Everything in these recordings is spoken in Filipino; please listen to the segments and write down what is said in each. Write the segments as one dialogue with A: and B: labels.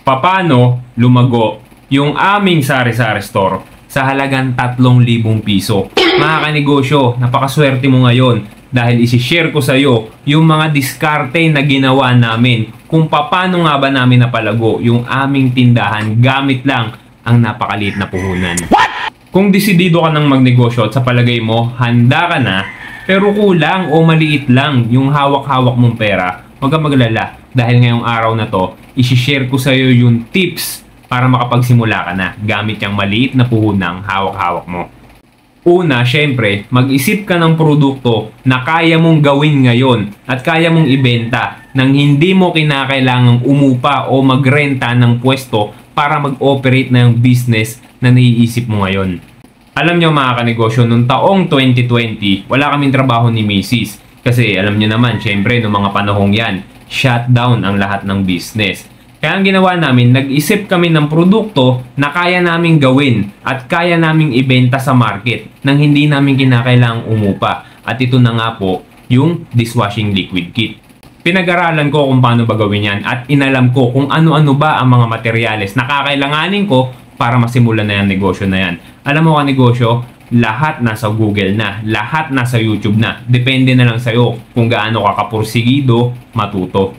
A: Paano lumago yung aming sari-sari store sa halagang 3,000 piso. Mga kanegosyo, napakaswerte mo ngayon dahil isi-share ko sa iyo yung mga diskarte na ginawa namin kung paano nga ba namin napalago yung aming tindahan gamit lang ang napakaliit na puhunan. Kung desidido ka ng magnegosyo at sa palagay mo, handa ka na, pero kulang o maliit lang yung hawak-hawak mong pera, huwag kang maglala dahil ngayong araw na to, isi-share ko sa iyo yung tips para makapagsimula ka na gamit yung maliit na puhunang hawak-hawak mo. Una, syempre, mag-isip ka ng produkto na kaya mong gawin ngayon at kaya mong ibenta nang hindi mo kinakailangang umupa o magrenta ng pwesto para mag-operate na yung business na naiisip mo ngayon. Alam nyo mga kanegosyo, noong taong 2020, wala kaming trabaho ni Mrs. Kasi alam nyo naman, syempre, noong mga panahong yan, shutdown ang lahat ng business. Kaya ang ginawa namin, nag-isip kami ng produkto na kaya naming gawin at kaya naming ibenta sa market nang hindi namin kinakailangang umupa. At ito na nga po, yung dishwashing liquid kit. Pinag-aralan ko kung paano ba gawin yan at inalam ko kung ano-ano ba ang mga materyales na kakailanganin ko para masimulan na yung negosyo na yan. Alam mo ka negosyo, lahat nasa Google na, lahat nasa YouTube na. Depende na lang sa'yo kung gaano ka kapursigido matuto.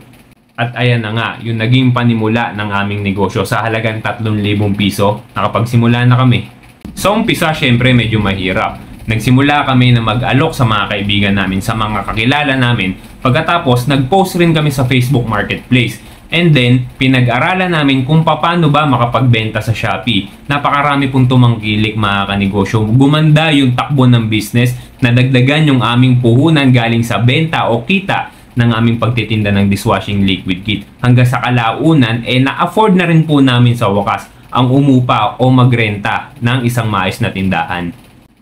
A: At ayan na nga, yung naging panimula ng aming negosyo sa halagang 3,000 piso, nakapagsimula na kami. Sa umpisa, syempre medyo mahirap. Nagsimula kami na mag-alok sa mga kaibigan namin, sa mga kakilala namin. Pagkatapos, nag-post rin kami sa Facebook Marketplace. And then, pinag-aralan namin kung paano ba makapagbenta sa Shopee. Napakarami pong tumangkilik mga kanegosyo. Gumanda yung takbo ng business, nadagdagan yung aming puhunan galing sa benta o kita ng aming pagtitinda ng dishwashing liquid kit. Hanggang sa kalaunan, na-afford na rin po namin sa wakas ang umupa o magrenta ng isang maayos na tindahan.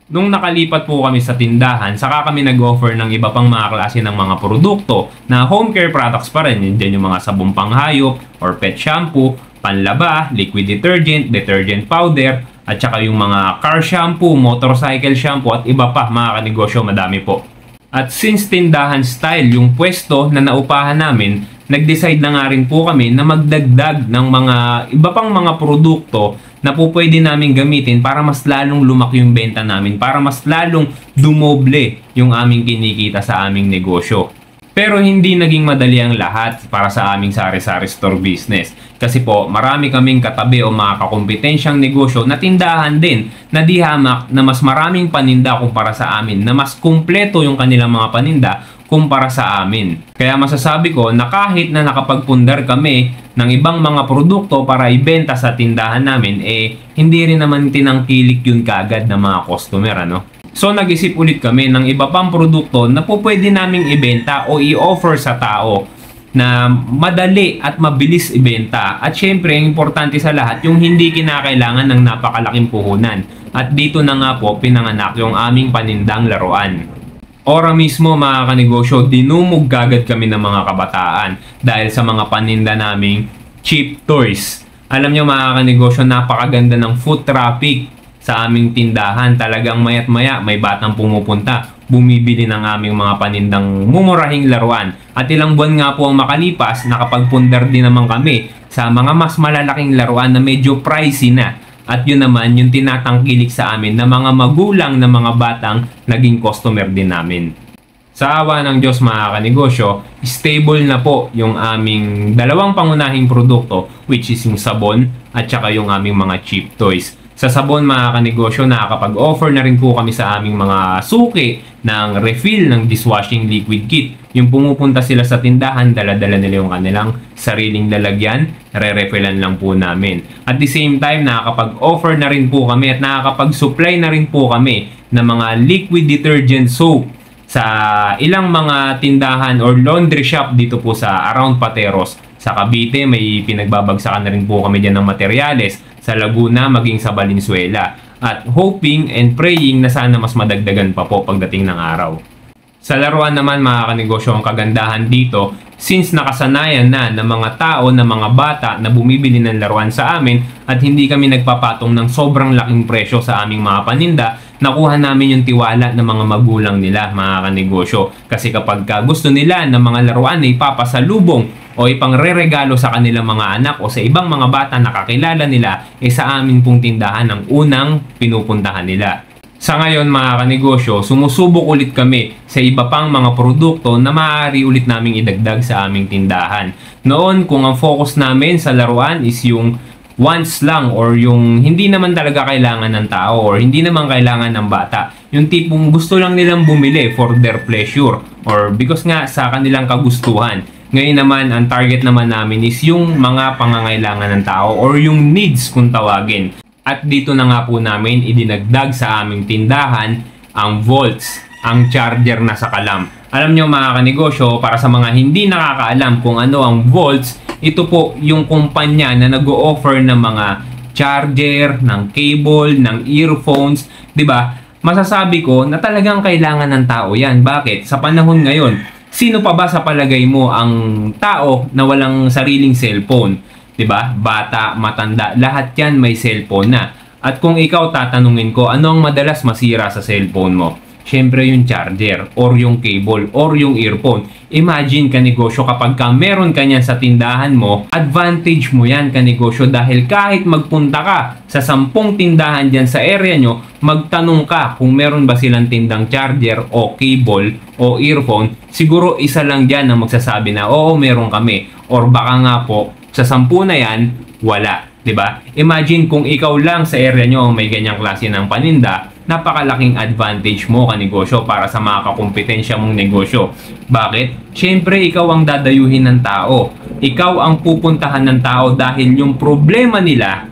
A: Nung nakalipat po kami sa tindahan, saka kami nag-offer ng iba pang mga klase ng mga produkto na home care products pa rin. Yan yung mga sabong panghayop or pet shampoo, panlaba, liquid detergent, detergent powder, at saka yung mga car shampoo, motorcycle shampoo at iba pa mga kanegosyo, madami po. At since tindahan style yung pwesto na naupahan namin, nag-decide na nga rin po kami na magdagdag ng mga iba pang mga produkto na po pwede namin gamitin para mas lalong lumaki yung benta namin, para mas lalong dumoble yung aming kinikita sa aming negosyo. Pero hindi naging madali ang lahat para sa aming sari-sari store business. Kasi po, marami kaming katabi o mga kakompetensyang negosyo na tindahan din na di hamak na mas maraming paninda kumpara sa amin, na mas kumpleto yung kanilang mga paninda kumpara sa amin. Kaya masasabi ko na kahit na nakapagpundar kami ng ibang mga produkto para ibenta sa tindahan namin, hindi rin naman tinangkilik yun kaagad ng mga customer, ano? So nag-isip ulit kami ng iba pang produkto na po pwede naming ibenta o i-offer sa tao na madali at mabilis ibenta. At syempre, ang importante sa lahat, yung hindi kinakailangan ng napakalaking puhunan. At dito na nga po pinanganak yung aming panindang laruan. Ora mismo mga kanegosyo, dinumog kagad kami ng mga kabataan dahil sa mga paninda naming cheap toys. Alam nyo mga kanegosyo, napakaganda ng foot traffic sa aming tindahan. Talagang mayat maya may batang pumupunta, bumibili ng aming mga panindang mumurahing laruan. At ilang buwan nga po ang makalipas, nakapagpundar din naman kami sa mga mas malalaking laruan na medyo pricey na. At yun naman yung tinatangkilik sa amin na mga magulang na mga batang naging customer din namin. Sa awa ng Diyos mga kanegosyo, stable na po yung aming dalawang pangunahing produkto, which is yung sabon at saka yung aming mga cheap toys. Sa sabon mga kanegosyo, nakakapag-offer na rin po kami sa aming mga suki ng refill ng dishwashing liquid kit. Yung pumupunta sila sa tindahan, dala-dala nila yung kanilang sariling lalagyan, re-refillan lang po namin. At the same time, nakakapag-offer na rin po kami at nakakapag-supply na rin po kami ng mga liquid detergent soap sa ilang mga tindahan or laundry shop dito po sa around Pateros. Sa Cavite, may pinagbabagsakan na rin po kami dyan ng materyales. Sa Laguna, maging sa Valenzuela. At hoping and praying na sana mas madagdagan pa po pagdating ng araw. Sa laruan naman mga kanegosyo, ang kagandahan dito, since nakasanayan na ng mga tao, ng mga bata na bumibili ng laruan sa amin at hindi kami nagpapatong ng sobrang laking presyo sa aming mga paninda, nakuha namin yung tiwala ng mga magulang nila, mga kanegosyo. Kasi kapag gusto nila ng mga laruan na ipapasalubong o ipangreregalo sa kanilang mga anak o sa ibang mga bata na kakilala nila, sa amin pong tindahan ang unang pinupuntahan nila. Sa ngayon mga kanegosyo, sumusubok ulit kami sa iba pang mga produkto na maaari ulit naming idagdag sa aming tindahan. Noon, kung ang focus namin sa laruan is yung wants lang or yung hindi naman talaga kailangan ng tao or hindi naman kailangan ng bata. Yung tipong gusto lang nilang bumili for their pleasure or because nga sa kanilang kagustuhan. Ngayon naman, ang target naman namin is yung mga pangangailangan ng tao or yung needs kung tawagin. At dito na nga po namin idinagdag sa aming tindahan ang volts, ang charger na sa kalam. Alam nyo mga kanegosyo, para sa mga hindi nakakaalam kung ano ang volts, ito po yung kumpanya na nag-o-offer ng mga charger, ng cable, ng earphones, 'di ba? Masasabi ko na talagang kailangan ng tao 'yan. Bakit? Sa panahon ngayon, sino pa ba sa palagay mo ang tao na walang sariling cellphone? 'Di ba? Bata, matanda, lahat 'yan may cellphone na. At kung ikaw tatanungin ko, ano ang madalas masira sa cellphone mo? Syempre yung charger or yung cable or yung earphone. Imagine kanegosyo kapag meron ka niyan sa tindahan mo, advantage mo yan kanegosyo dahil kahit magpunta ka sa 10 tindahan dyan sa area nyo, magtanong ka kung meron ba silang tindang charger o cable o earphone, siguro isa lang dyan ang magsasabi na oo meron kami or baka nga po sa 10 na yan, wala. 'Di ba? Imagine kung ikaw lang sa area nyo may ganyang klase ng paninda, napakalaking advantage mo kanegosyo para sa mga kakumpetensya mong negosyo. Bakit? Siyempre, ikaw ang dadayuhin ng tao. Ikaw ang pupuntahan ng tao dahil yung problema nila,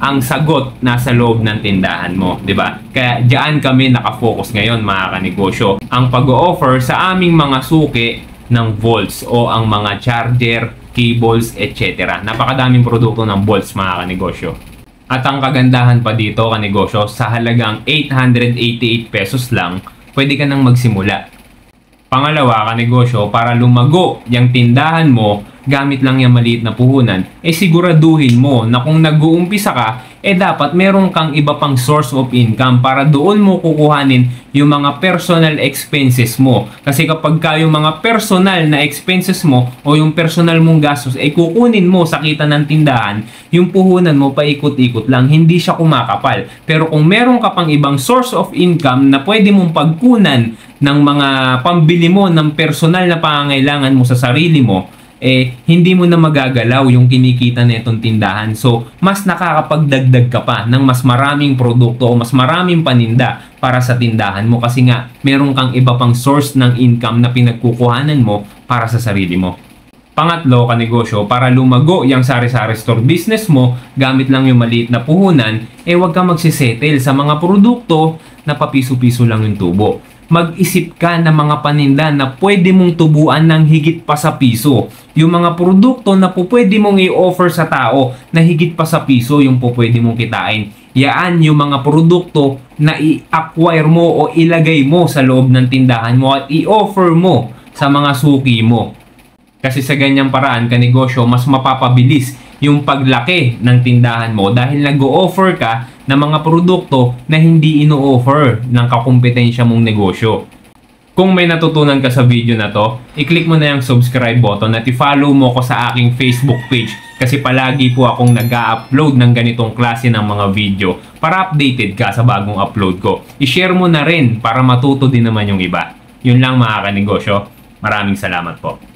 A: ang sagot nasa loob ng tindahan mo, 'di ba? Kaya diyan kami nakafocus ngayon mga kanegosyo. Ang pag-o-offer sa aming mga suki ng volts o ang mga charger, cables, etc. Napakadaming produkto ng volts mga kanegosyo. At ang kagandahan pa dito kanegosyo, sa halagang 888 pesos lang, pwede ka nang magsimula. Pangalawa kanegosyo, para lumago yung tindahan mo, gamit lang yung maliit na puhunan, siguraduhin mo na kung nag-uumpisa ka, dapat meron kang iba pang source of income para doon mo kukuhanin yung mga personal expenses mo. Kasi kapag yung mga personal na expenses mo o yung personal mong gastos kukunin mo sa kita ng tindahan, yung puhunan mo paikot-ikot lang, hindi siya kumakapal. Pero kung meron ka pang ibang source of income na pwede mong pagkunan ng mga pambili mo ng personal na pangangailangan mo sa sarili mo, hindi mo na magagalaw yung kinikita na itong tindahan. So, mas nakakapagdagdag ka pa ng mas maraming produkto o mas maraming paninda para sa tindahan mo kasi nga, meron kang iba pang source ng income na pinagkukuhanan mo para sa sarili mo. Pangatlo, kanegosyo, para lumago yung sari-sari store business mo, gamit lang yung maliit na puhunan, huwag kang magsisettle sa mga produkto na papiso-piso lang yung tubo. Mag-isip ka ng mga paninda na pwede mong tubuan ng higit pa sa piso. Yung mga produkto na pwede mong i-offer sa tao na higit pa sa piso yung pwede mong kitain. Yaan yung mga produkto na i-acquire mo o ilagay mo sa loob ng tindahan mo at i-offer mo sa mga suki mo. Kasi sa ganyang paraan kanegosyo, mas mapapabilis yung paglaki ng tindahan mo dahil nag-o-offer ka ng mga produkto na hindi ino-offer ng kakumpetensya mong negosyo. Kung may natutunan ka sa video na to, i-click mo na yung subscribe button at i-follow mo ko sa aking Facebook page kasi palagi po akong nag-a-upload ng ganitong klase ng mga video para updated ka sa bagong upload ko. I-share mo na rin para matuto din naman yung iba. Yun lang mga kanegosyo. Maraming salamat po.